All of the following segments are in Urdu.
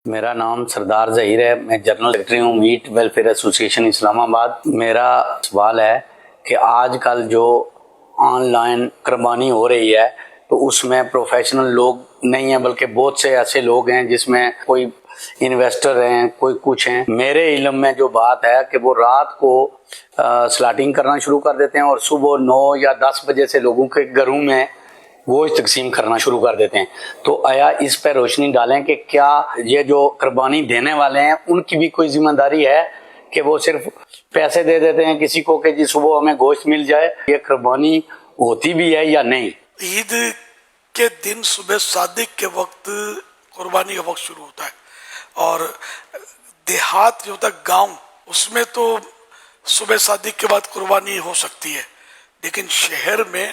میرا نام سردار ظہیر ہے، میں جنرل سیکرٹری ہوں میٹ ویلفیئر ایسوسیشن اسلام آباد۔ میرا سوال ہے کہ آج کل جو آن لائن قربانی ہو رہی ہے تو اس میں پروفیشنل لوگ نہیں ہیں، بلکہ بہت سے ایسے لوگ ہیں جس میں کوئی انویسٹر ہیں، کوئی کچھ ہیں۔ میرے علم میں جو بات ہے کہ وہ رات کو سلاٹنگ کرنا شروع کر دیتے ہیں اور صبح 9 یا 10 بجے سے لوگوں کے گھروں میں گوشت تقسیم کرنا شروع کر دیتے ہیں۔ تو آیا اس پہ روشنی ڈالیں کہ کیا یہ جو قربانی دینے والے ہیں ان کی بھی کوئی ذمہ داری ہے کہ وہ صرف پیسے دے دیتے ہیں کسی کو کہ جی صبح ہمیں گوشت مل جائے؟ یہ قربانی ہوتی بھی ہے یا نہیں؟ عید کے دن صبح صادق کے وقت قربانی کا وقت شروع ہوتا ہے، اور دیہات جو ہوتا ہے گاؤں، اس میں تو صبح صادق کے بعد قربانی ہو سکتی ہے، لیکن شہر میں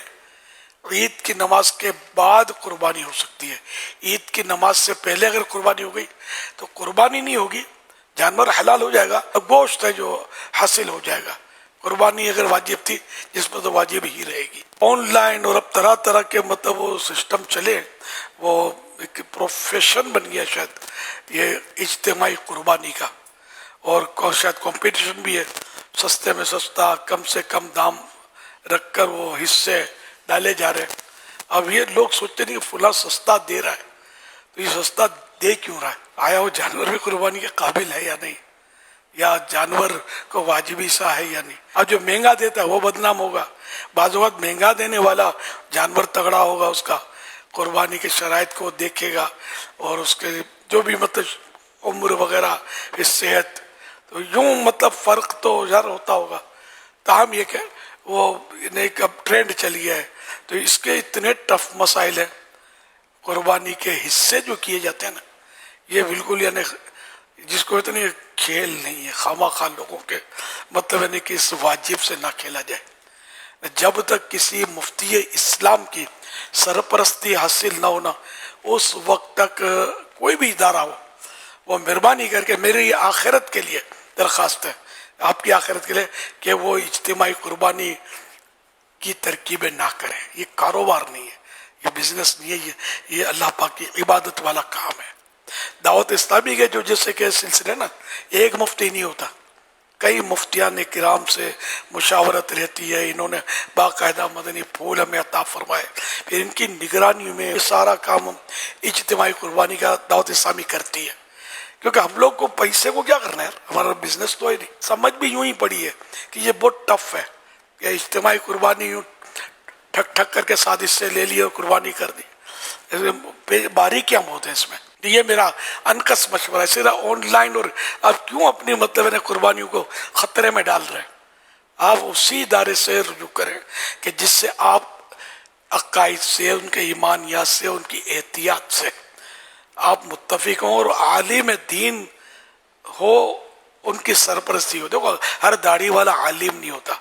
عید کی نماز کے بعد قربانی ہو سکتی ہے۔ عید کی نماز سے پہلے اگر قربانی ہو گئی تو قربانی نہیں ہوگی، جانور حلال ہو جائے گا، گوشت ہے جو حاصل ہو جائے گا۔ قربانی اگر واجب تھی جس پر تو واجب ہی رہے گی۔ آن لائن اور اب طرح طرح کے وہ سسٹم چلے، وہ ایک پروفیشن بن گیا شاید یہ اجتماعی قربانی کا، اور شاید کمپٹیشن بھی ہے، سستے میں سستا، کم سے کم دام رکھ کر وہ حصے ڈالے جا رہے ہیں۔ اب یہ لوگ سوچتے نہیں کہ فلاں سستا دے رہا ہے تو یہ سستا دے کیوں رہا ہے؟ آیا وہ جانور بھی قربانی کے قابل ہے یا نہیں، یا جانور کو واجبی سا ہے یا نہیں؟ اب جو مہنگا دیتا ہے وہ بدنام ہوگا۔ بعض اوقات مہنگا دینے والا جانور تگڑا ہوگا، اس کا قربانی کے شرائط کو دیکھے گا اور اس کے جو بھی عمر وغیرہ، صحت، تو یوں فرق تو ظاہر ہوتا ہوگا۔ تاہم یہ کہ وہ ایک اب ٹرینڈ چل گیا ہے، تو اس کے اتنے ٹف مسائل ہیں۔ قربانی کے حصے جو کیے جاتے ہیں نا، یہ بالکل یعنی جس کو اتنی کھیل نہیں ہے، خواہ لوگوں کے یعنی کہ اس واجب سے نہ کھیلا جائے۔ جب تک کسی مفتی اسلام کی سرپرستی حاصل نہ ہونا، اس وقت تک کوئی بھی ادارہ ہو، وہ مہربانی کر کے میری آخرت کے لیے درخواست ہے، آپ کی آخرت کے لیے، کہ وہ اجتماعی قربانی کی ترکیبیں نہ کریں۔ یہ کاروبار نہیں ہے، یہ بزنس نہیں ہے، یہ اللہ پاک کی عبادت والا کام ہے۔ دعوت اسلامی کے جو جیسے کہ سلسلے نا، ایک مفتی نہیں ہوتا، کئی مفتیان کرام سے مشاورت رہتی ہے، انہوں نے باقاعدہ مدنی پھول ہمیں عطا فرمائے، پھر ان کی نگرانی میں سارا کام اجتماعی قربانی کا دعوت اسلامی کرتی ہے۔ کیونکہ ہم لوگ کو پیسے کو کیا کرنا ہے، ہمارا بزنس تو ہے نہیں۔ سمجھ بھی یوں ہی پڑی ہے کہ یہ بہت ٹف ہے کہ اجتماعی قربانی یوں ٹھک ٹھک کر کے ساتھ اس سے لے لی اور قربانی کر دی۔ باریکیاں بہت ہیں اس میں۔ یہ میرا انکس مشورہ ہے۔ صرف آن لائن اور آپ کیوں اپنی قربانیوں کو خطرے میں ڈال رہے ہیں؟ آپ اسی ادارے سے رجوع کریں کہ جس سے آپ عقائد سے، ان کے ایمانیات سے، ان کی احتیاط سے آپ متفق ہوں، اور عالم دین ہو، ان کی سرپرستی ہو۔ دیکھو ہر داڑھی والا عالم نہیں ہوتا،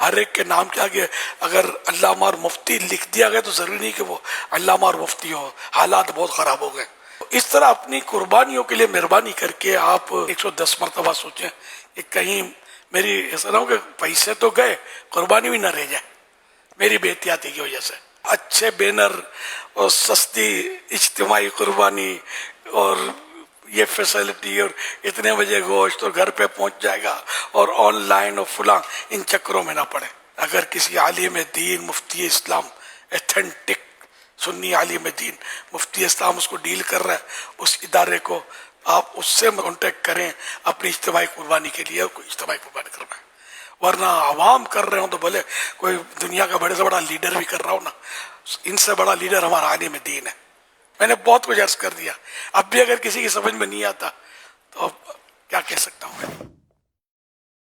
ہر ایک کے نام کے آگے اگر علامہ اور مفتی لکھ دیا گیا تو ضروری نہیں کہ وہ علامہ اور مفتی ہو، حالات بہت خراب ہو گئے۔ اس طرح اپنی قربانیوں کے لیے مہربانی کر کے آپ 110 مرتبہ سوچیں کہ کہیں میری ایسا نہ ہو کہ پیسے تو گئے، قربانی بھی نہ رہ جائے میری بے احتیاطی کی وجہ سے۔ اچھے بینر اور سستی اجتماعی قربانی اور یہ فیسلٹی اور اتنے بجے گوشت اور گھر پہ پہنچ جائے گا اور آن لائن اور فلاں، ان چکروں میں نہ پڑے۔ اگر کسی عالم دین، مفتی اسلام، ایتھنٹک سنی عالم دین مفتی اسلام اس کو ڈیل کر رہا ہے، اس ادارے کو آپ اس سے کانٹیکٹ کریں اپنی اجتماعی قربانی کے لیے، کوئی اجتماعی قربانی کرنا ہے۔ ورنہ عوام کر رہے ہوں تو بھلے کوئی دنیا کا بڑے سے بڑا لیڈر بھی کر رہا ہو نا، ان سے بڑا لیڈر ہمارا عالم دین ہے۔ میں نے بہت کچھ عرض کر دیا، اب بھی اگر کسی کی سمجھ میں نہیں آتا تو اب کیا کہہ سکتا ہوں میں۔